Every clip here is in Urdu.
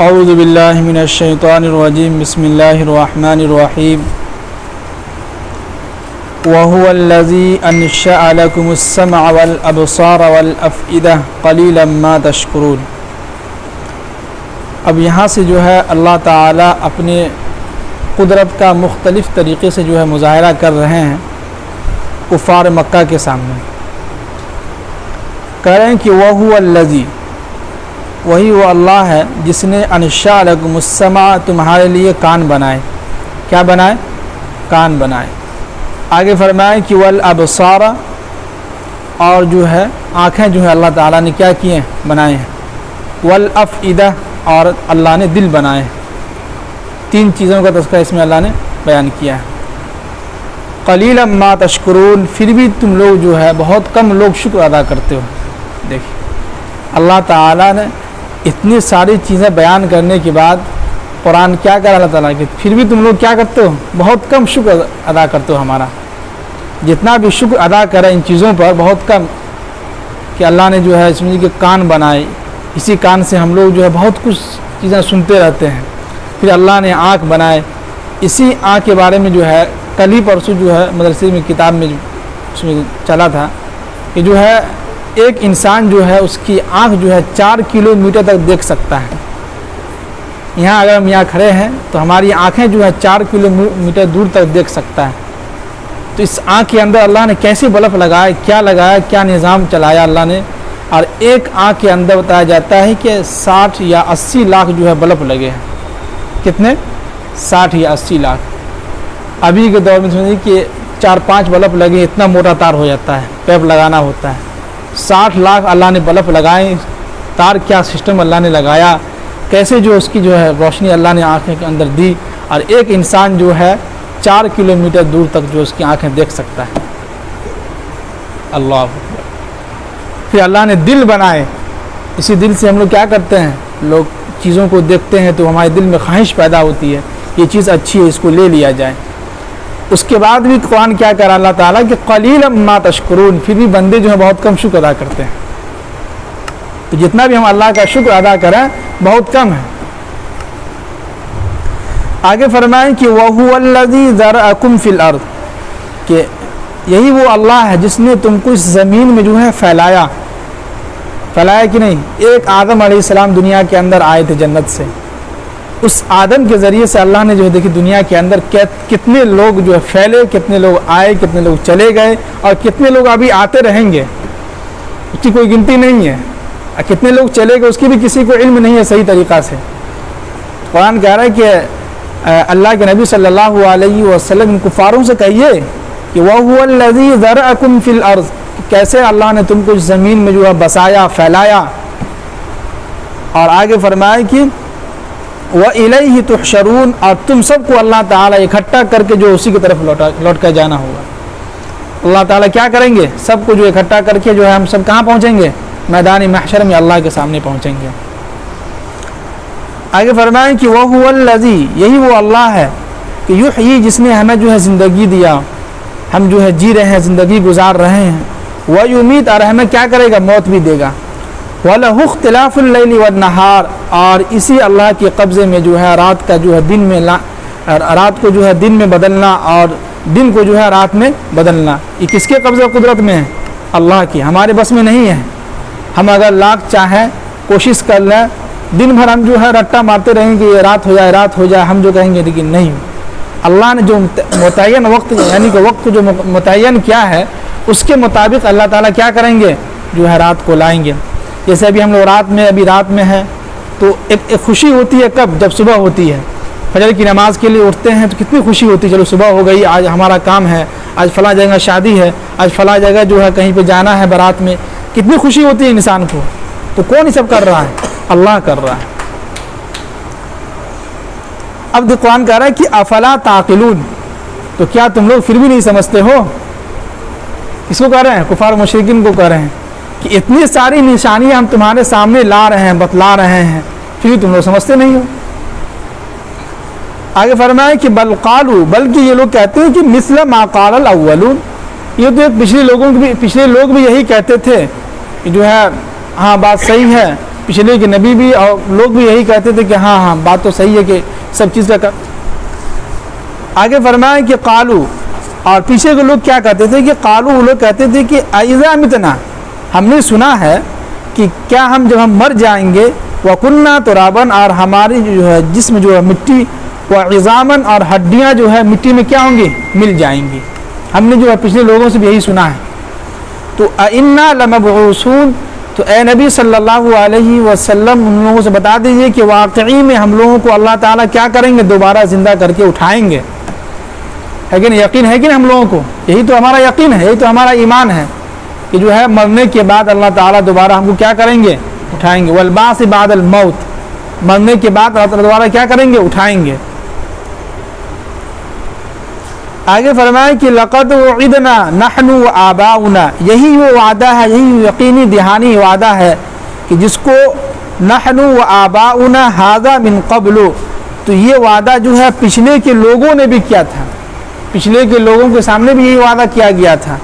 اعوذ باللہ من الشیطان الرجیم بسم اللہ الرحمن الرحیم وَهُوَ الَّذِي أَنشَأَ لَكُمُ السَّمْعَ وَالْأَبْصَارَ وَالْأَفْئِدَةَ قَلِيلًا مَا تَشْكُرُونَ۔ اب یہاں سے جو ہے اللہ تعالیٰ اپنے قدرت کا مختلف طریقے سے جو ہے مظاہرہ کر رہے ہیں کفار مکہ کے سامنے، کہہ رہے ہیں کہ وَهُوَ الَّذِي، وہی وہ اللہ ہے جس نے انشاء لکم السمع، تمہارے لیے کان بنائے۔ کیا بنائے؟ کان بنائے۔ آگے فرمائے کہ والابصار، اور جو ہے آنکھیں جو ہے اللہ تعالیٰ نے کیا کیے ہیں؟ بنائے ہیں۔ والافئدہ، اور اللہ نے دل بنائے ہیں۔ تین چیزوں کا تذکرہ اس میں اللہ نے بیان کیا ہے۔ قلیلا ما تشکرون، پھر بھی تم لوگ جو ہے بہت کم لوگ شکر ادا کرتے ہو۔ دیکھیے اللہ تعالیٰ نے اتنی ساری چیزیں بیان کرنے کے بعد قرآن کیا کہا اللہ تعالیٰ کہ پھر بھی تم لوگ کیا کرتے ہو؟ بہت کم شکر ادا کرتے ہو ہمارا۔ جتنا بھی شکر ادا کرے ان چیزوں پر بہت کم، کہ اللہ نے جو ہے اس میں کہ کان بنائے، اسی کان سے ہم لوگ جو ہے بہت کچھ چیزیں سنتے رہتے ہیں۔ پھر اللہ نے آنکھ بنائے، اسی آنکھ کے بارے میں جو ہے کل ہی پرسوں جو ہے مدرسے میں کتاب میں اس میں چلا تھا کہ جو ہے ایک انسان جو ہے اس کی آنکھ جو ہے 4 کلومیٹر تک دیکھ سکتا ہے۔ یہاں اگر ہم یہاں کھڑے ہیں تو ہماری آنکھیں جو ہے 4 کلومیٹر دور تک دیکھ سکتا ہے۔ تو اس آنکھ کے اندر اللہ نے کیسے بلب لگایا، کیا نظام چلایا اللہ نے، اور ایک آنکھ کے اندر بتایا جاتا ہے کہ 60 یا 80 لاکھ جو ہے بلب لگے ہیں۔ کتنے؟ 60 یا 80 لاکھ۔ ابھی کے دور میں سمجھیں کہ 4-5 بلب لگے، اتنا موٹا تار ہو جاتا ہے، پیپ لگانا ہوتا ہے۔ 60 لاکھ اللہ نے بلب لگائے، تار کیا سسٹم اللہ نے لگایا، کیسے جو اس کی جو ہے روشنی اللہ نے آنکھیں کے اندر دی، اور ایک انسان جو ہے 4 کلومیٹر دور تک جو اس کی آنکھیں دیکھ سکتا ہے۔ اللہ اکبر۔ پھر اللہ نے دل بنائے، اسی دل سے ہم لوگ کیا کرتے ہیں، لوگ چیزوں کو دیکھتے ہیں تو ہمارے دل میں خواہش پیدا ہوتی ہے یہ چیز اچھی ہے، اس کو لے لیا جائے۔ اس کے بعد بھی قرآن کیا کہہ رہا اللہ تعالیٰ کہ قلیلا ما تشکرون، پھر بھی بندے جو ہیں بہت کم شکر ادا کرتے ہیں۔ تو جتنا بھی ہم اللہ کا شکر ادا کریں بہت کم ہے۔ آگے فرمائیں کہ وَهُوَ الَّذِي ذَرَأَكُمْ فِي الْأَرْضِ، کہ یہی وہ اللہ ہے جس نے تم کو اس زمین میں جو ہے پھیلایا کہ نہیں۔ ایک آدم علیہ السلام دنیا کے اندر آئے تھے جنت سے، اس آدم کے ذریعے سے اللہ نے جو ہے دیکھی دنیا کے اندر کتنے لوگ جو ہے پھیلے، کتنے لوگ آئے، کتنے لوگ چلے گئے، اور کتنے لوگ ابھی آتے رہیں گے، اس کی کوئی گنتی نہیں ہے۔ کتنے لوگ چلے گئے اس کی بھی کسی کو علم نہیں ہے صحیح طریقہ سے۔ قرآن کہہ رہا ہے کہ اللہ کے نبی صلی اللہ علیہ وسلم ان کفاروں سے کہیے کہ وَهُوَ الَّذِي ذَرَأَكُمْ فِي الْأَرْضِ، کیسے اللہ نے تم کو اس زمین میں جو ہے بسایا، پھیلایا۔ اور آگے فرمایا کہ وَإِلَيْهِ تُحْشَرُونَ، اور تم سب کو اللہ تعالیٰ اکٹھا کر کے جو اسی کی طرف لوٹ کر جانا ہوگا۔ اللہ تعالیٰ کیا کریں گے؟ سب کو جو اکٹھا کر کے جو ہے ہم سب کہاں پہنچیں گے؟ میدان محشر میں اللہ کے سامنے پہنچیں گے۔ آگے فرمائیں کہ وَهُوَ الَّذِي، یہی وہ اللہ ہے کہ یحیی، جس نے ہمیں جو ہے زندگی دیا، ہم جو ہے جی رہے ہیں، زندگی گزار رہے ہیں، وَيُمِيتُ، اور ہمیں کیا کرے گا؟ موت بھی دے گا۔ وَلَهُ اخْتِلَافُ اللَّيْلِ وَالنَّهَارِ، اور اسی اللہ کے قبضے میں جو ہے رات کا جو ہے دن میں رات کو جو ہے دن میں بدلنا، اور دن کو جو ہے رات میں بدلنا، یہ کس کے قبضے قدرت میں ہے؟ اللہ کی، ہمارے بس میں نہیں ہے۔ ہم اگر لاکھ چاہیں کوشش کر لیں، دن بھر ہم جو ہے رٹا مارتے رہیں گے یہ رات ہو جائے، ہم جو کہیں گے لیکن نہیں، اللہ نے جو متعین وقت یعنی کہ وقت جو متعین کیا ہے اس کے مطابق اللہ تعالیٰ کیا کریں گے؟ جو ہے رات کو لائیں گے۔ جیسے ابھی ہم لوگ رات میں ہیں تو ایک خوشی ہوتی ہے، کب؟ جب صبح ہوتی ہے، فجر کی نماز کے لیے اٹھتے ہیں تو کتنی خوشی ہوتی ہے، چلو صبح ہو گئی، آج ہمارا کام ہے، آج فلاں جگہ شادی ہے، آج فلاں جگہ جو ہے کہیں پہ جانا ہے بارات میں، کتنی خوشی ہوتی ہے انسان کو۔ تو کون یہ سب کر رہا ہے؟ اللہ کر رہا ہے۔ اب قرآن کہہ رہا ہے کہ افلا تعقلون، تو کیا تم لوگ پھر بھی نہیں سمجھتے ہو؟ کس کو کہہ رہے ہیں؟ کفار مشرکین کو کہہ رہے ہیں کہ اتنی ساری نشانیاں ہم تمہارے سامنے لا رہے ہیں، بتلا رہے ہیں، پھر بھی تم لوگ سمجھتے نہیں ہو۔ آگے فرمایا کہ بل قالوا، بلکہ یہ لوگ کہتے ہیں کہ مثل ما قال الاولون، یہ تو پچھلے لوگ بھی یہی کہتے تھے کہ جو ہے ہاں بات صحیح ہے پچھلے کے نبی بھی اور لوگ بھی یہی کہتے تھے کہ ہاں ہاں بات تو صحیح ہے کہ سب چیز کا آگے فرمایا کہ قالو، اور پیچھے کے لوگ کیا کہتے تھے کہ قالو، وہ لوگ کہتے تھے کہ اذا متنا، ہم نے سنا ہے کہ کیا ہم جب ہم مر جائیں گے وکننا ترابن، اور ہماری جو ہے جسم جو ہے مٹی، وعظامن، اور ہڈیاں جو ہے مٹی میں کیا ہوں گی، مل جائیں گی. ہم نے جو ہے پچھلے لوگوں سے بھی یہی سنا ہے. تو انا لمبعوثون، تو اے نبی صلی اللہ علیہ وسلم ان لوگوں سے بتا دیجئے کہ واقعی میں ہم لوگوں کو اللہ تعالیٰ کیا کریں گے، دوبارہ زندہ کر کے اٹھائیں گے. ہے کہ نہیں؟ یقین ہے کہ نہیں ہم لوگوں کو؟ یہی تو ہمارا یقین ہے، یہی تو ہمارا ایمان ہے کہ جو ہے مرنے کے بعد اللہ تعالیٰ دوبارہ ہم کو کیا کریں گے، اٹھائیں گے. والبعث بعد الموت، مرنے کے بعد اللہ تعالیٰ دوبارہ کیا کریں گے، اٹھائیں گے. آگے فرمائے کہ لقد وعدنا نحن وآباؤنا، یہی وہ وعدہ ہے، یہی یقینی دہانی وعدہ ہے کہ جس کو نحن وآباؤنا ھذا من قبل، تو یہ وعدہ جو ہے پچھلے کے لوگوں نے بھی کیا تھا، پچھلے کے لوگوں کے سامنے بھی یہی وعدہ کیا گیا تھا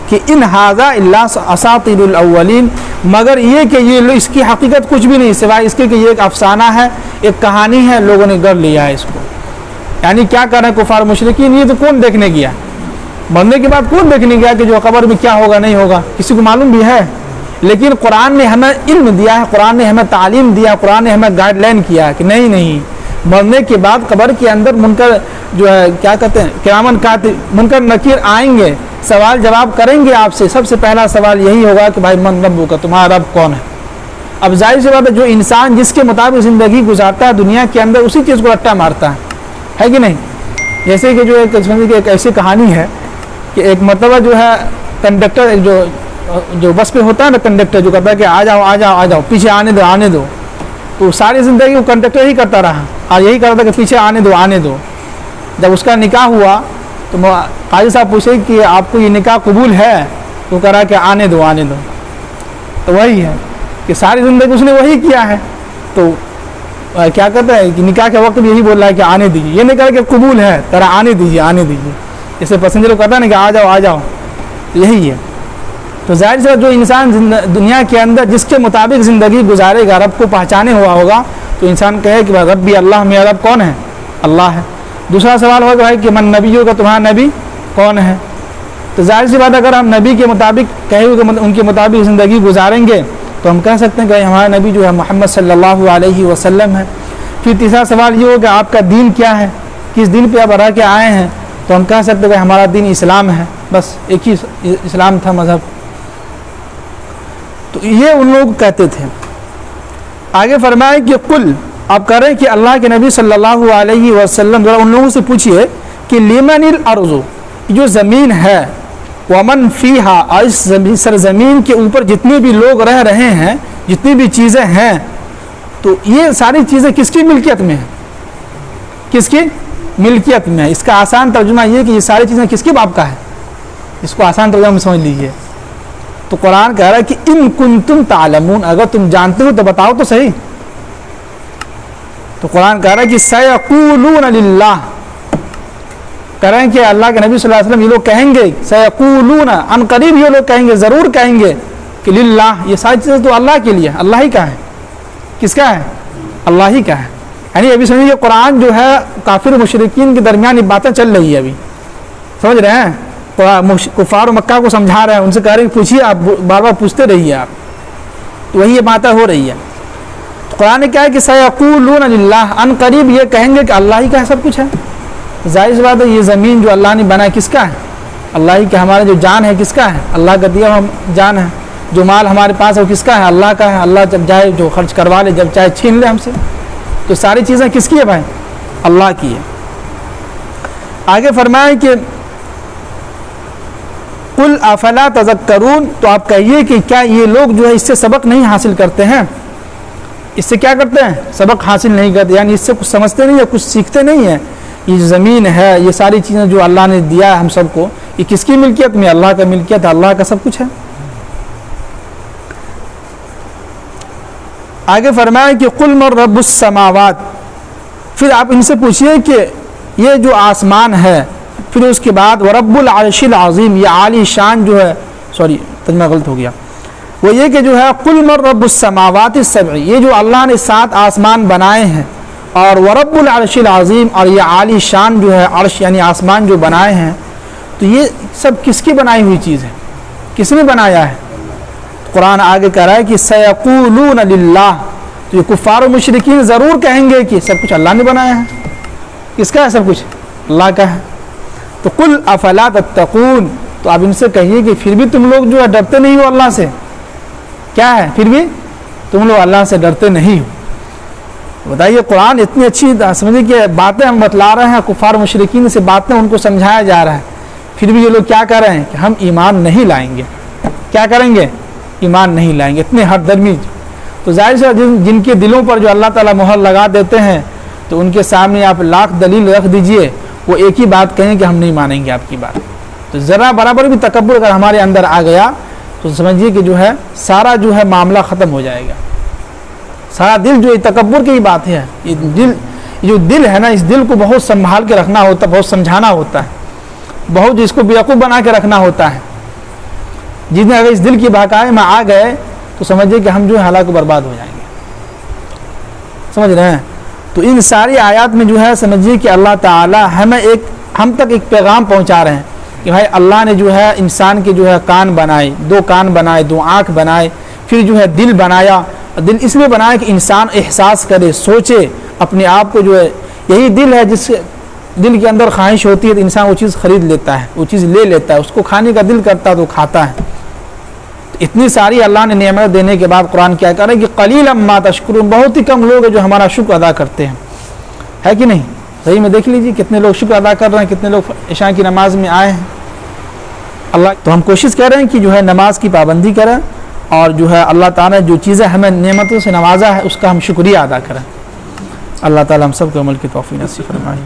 کہ ان ھذا الا اساطیر الاولین، مگر یہ کہ یہ اس کی حقیقت کچھ بھی نہیں سوائے اس کے کہ یہ ایک افسانہ ہے، ایک کہانی ہے، لوگوں نے گڑھ لیا ہے اس کو. یعنی کیا کر رہے ہیں کفار مشرکین، یہ تو کون دیکھنے گیا، مرنے کے بعد کون دیکھنے گیا کہ جو قبر میں کیا ہوگا نہیں ہوگا، کسی کو معلوم بھی ہے؟ لیکن قرآن نے ہمیں علم دیا ہے، قرآن نے ہمیں تعلیم دیا، قرآن نے ہمیں گائیڈ لائن کیا کہ نہیں، مرنے کے بعد قبر کے اندر منکر جو ہے کیا کہتے ہیں، کرامن کاتب، منکر نکیر آئیں گے، سوال جواب کریں گے آپ سے. سب سے پہلا سوال یہی ہوگا کہ بھائی من ربک، تمہارا رب کون ہے. اب ظاہر سی بات ہے جو انسان جس کے مطابق زندگی گزارتا ہے دنیا کے اندر اسی چیز کو رٹا مارتا ہے کہ نہیں؟ جیسے کہ جو ایک ایسی کہانی ہے کہ ایک مرتبہ جو ہے کنڈکٹر جو بس پہ ہوتا ہے نا، کنڈکٹر جو کہتا ہے کہ آ جاؤ پیچھے آنے دو، تو ساری زندگی وہ کنڈکٹر ہی کرتا رہا اور یہی کرتا کہ پیچھے آنے دو. جب اس کا نکاح ہوا تو قاضی صاحب پوچھے کہ آپ کو یہ نکاح قبول ہے؟ تو کہہ رہا کہ آنے دو. تو وہی ہے کہ ساری زندگی اس نے وہی کیا ہے. تو کیا کہتا ہے کہ نکاح کے وقت بھی یہی بول رہا ہے کہ آنے دیجیے، یہ نہیں کہا کہ قبول ہے، ترا آنے دیجیے. جیسے پیسنجر کو کہتا ہے نا کہ آ جاؤ، تو یہی ہے. تو ظاہر سے جو انسان دنیا کے اندر جس کے مطابق زندگی گزارے گا، رب کو پہچانے ہوا ہوگا، تو انسان کہے کہ ربی اللہ، میرا رب کون ہے؟ اللہ ہے. دوسرا سوال ہوگا بھائی کہ من نبیوں کا، تمہارا نبی کون ہے؟ تو ظاہر سی بات اگر ہم نبی کے مطابق کہے کہ ان کے مطابق زندگی گزاریں گے تو ہم کہہ سکتے ہیں کہ ہمارا نبی جو ہے محمد صلی اللہ علیہ وسلم ہے. پھر تیسرا سوال یہ ہوگا آپ کا دین کیا ہے، کس دین پہ آپ رہ کے آئے ہیں؟ تو ہم کہہ سکتے ہیں کہ ہمارا دین اسلام ہے، بس ایک ہی اسلام تھا مذہب. تو یہ ان لوگ کہتے تھے. آگے فرمائے کہ قل، آپ کہہ رہے ہیں کہ اللہ کے نبی صلی اللہ علیہ وسلم ذرا ان لوگوں سے پوچھئے کہ لمن الارض، جو زمین ہے، ومن فیہا، اور اس سرزمین کے اوپر جتنے بھی لوگ رہ رہے ہیں، جتنی بھی چیزیں ہیں، تو یہ ساری چیزیں کس کی ملکیت میں ہیں؟ کس کی ملکیت میں ہے؟ اس کا آسان ترجمہ یہ کہ یہ ساری چیزیں کس کے باپ کا ہے، اس کو آسان ترجمہ میں سمجھ لیجیے. تو قرآن کہہ رہا ہے کہ ان کنتم تعلمون، اگر تم جانتے ہو تو بتاؤ تو صحیح. تو قرآن کہہ رہا ہے کہ سیقولون للہ، کہہ رہے ہیں کہ اللہ کے نبی صلی اللہ علیہ وسلم یہ لوگ کہیں گے، سیقولون، ان قریب یہ لوگ کہیں گے، ضرور کہیں گے کہ للہ، یہ ساری چیزیں تو اللہ کے لیے، اللہ ہی کا ہے. کس کا ہے؟ اللہ ہی کا ہے. یعنی ابھی سمجھیے قرآن جو ہے کافر مشرکین کے درمیان یہ باتیں چل رہی ہے، ابھی سمجھ رہے ہیں، کفار مکہ کو سمجھا رہے ہیں، ان سے کہہ رہے ہیں پوچھیے، آپ بار بار پوچھتے رہیے آپ. تو وہی یہ باتیں ہو رہی ہے. قرآن نے کیا ہے کہ سیقولون للہ، ان قریب یہ کہیں گے کہ اللہ ہی کا سب کچھ ہے. ظاہر سی بات ہے یہ زمین جو اللہ نے بنایا کس کا ہے؟ اللہ ہی کا. ہمارا جو جان ہے کس کا ہے؟ اللہ کا دیا ہم جان ہے. جو مال ہمارے پاس ہے وہ کس کا ہے؟ اللہ کا ہے. اللہ جب چاہے جو خرچ کروا لے، جب چاہے چھین لے ہم سے. تو ساری چیزیں کس کی ہے بھائی؟ اللہ کی ہے. آگے فرمائے کہ قل افلا تذکرون، تو آپ کہیے کہ کیا یہ لوگ جو ہے اس سے سبق نہیں حاصل کرتے ہیں؟ اس سے کیا کرتے ہیں؟ سبق حاصل نہیں کرتے، یعنی اس سے کچھ سمجھتے نہیں ہے، کچھ سیکھتے نہیں ہیں. یہ زمین ہے، یہ ساری چیزیں جو اللہ نے دیا ہے ہم سب کو، یہ کس کی ملکیت میں؟ اللہ کا ملکیت ہے، اللہ کا سب کچھ ہے. آگے فرمایا کہ قل من رب السماوات، پھر آپ ان سے پوچھئے کہ یہ جو آسمان ہے، پھر اس کے بعد ورب العرش العظیم، یہ عالی شان جو ہے، ترجمہ غلط ہو گیا، وہ یہ کہ جو ہے قل من رب السماوات السبع، یہ جو اللہ نے 7 آسمان بنائے ہیں، اور ورب العرش العظیم، اور یہ عالی شان جو ہے عرش یعنی آسمان جو بنائے ہیں، تو یہ سب کس کی بنائی ہوئی چیز ہے؟ کس نے بنایا ہے؟ قرآن آگے کہہ رہا ہے کہ سیقولون للہ، تو یہ کفار و مشرکین ضرور کہیں گے کہ سب کچھ اللہ نے بنایا ہے۔ کس کا ہے سب کچھ؟ اللہ کا ہے۔ تو قل افلا تتقون، تو آپ ان سے کہیے کہ پھر بھی تم لوگ جو ہے ڈرتے نہیں ہو اللہ سے؟ کیا ہے پھر بھی تم لوگ اللہ سے ڈرتے نہیں ہو؟ بتائیے، قرآن اتنی اچھی سمجھے کہ باتیں ہم بتلا رہے ہیں، کفار مشرکین سے باتیں ان کو سمجھایا جا رہا ہے، پھر بھی یہ لوگ کیا کر رہے ہیں کہ ہم ایمان نہیں لائیں گے۔ کیا کریں گے؟ ایمان نہیں لائیں گے، اتنے ہٹ درمی۔ تو ظاہر سے جن کے دلوں پر جو اللہ تعالیٰ مہر لگا دیتے ہیں، تو ان کے سامنے آپ لاکھ دلیل رکھ دیجئے، وہ ایک ہی بات کہیں کہ ہم نہیں مانیں گے آپ کی بات۔ تو ذرا برابر بھی تکبر اگر ہمارے اندر آ گیا تو سمجھیے کہ جو ہے سارا جو ہے معاملہ ختم ہو جائے گا۔ سارا دل جو تکبر کی بات ہے، یہ جو دل ہے نا، اس دل کو بہت سنبھال کے رکھنا ہوتا ہے، بہت سمجھانا ہوتا ہے، بہت اس کو بیوقوف بنا کے رکھنا ہوتا ہے۔ جتنے اگر اس دل کی بہکاوے میں آ گئے تو سمجھیے کہ ہم جو ہے ہلاک و برباد ہو جائیں گے۔ سمجھ رہے ہیں؟ تو ان ساری آیات میں جو ہے سمجھیے کہ اللہ تعالی ہم تک ایک پیغام پہنچا رہے ہیں کہ بھائی اللہ نے جو ہے انسان کے جو ہے کان بنائے، 2 کان بنائے، 2 آنکھ بنائے، پھر جو ہے دل بنایا۔ دل اس لیے بنایا کہ انسان احساس کرے، سوچے اپنے آپ کو، جو ہے یہی دل ہے جس دل کے اندر خواہش ہوتی ہے تو انسان وہ چیز خرید لیتا ہے، وہ چیز لے لیتا ہے، اس کو کھانے کا دل کرتا ہے تو کھاتا ہے۔ اتنی ساری اللہ نے نعمت دینے کے بعد قرآن کیا کہہ رہا ہے کہ قلیلا ما تشکرون، بہت ہی کم لوگ ہیں جو ہمارا شکر ادا کرتے ہیں، ہے کہ نہیں؟ صحیح میں دیکھ لیجیے کتنے لوگ شکر ادا کر رہے ہیں، کتنے لوگ عشاء کی نماز میں آئے ہیں۔ اللہ تو ہم کوشش کر رہے ہیں کہ جو ہے نماز کی پابندی کریں، اور جو ہے اللہ تعالیٰ نے جو چیزیں ہمیں نعمتوں سے نوازا ہے اس کا ہم شکریہ ادا کریں۔ اللہ تعالیٰ ہم سب کو عمل کی توفیق نصیب فرمائے۔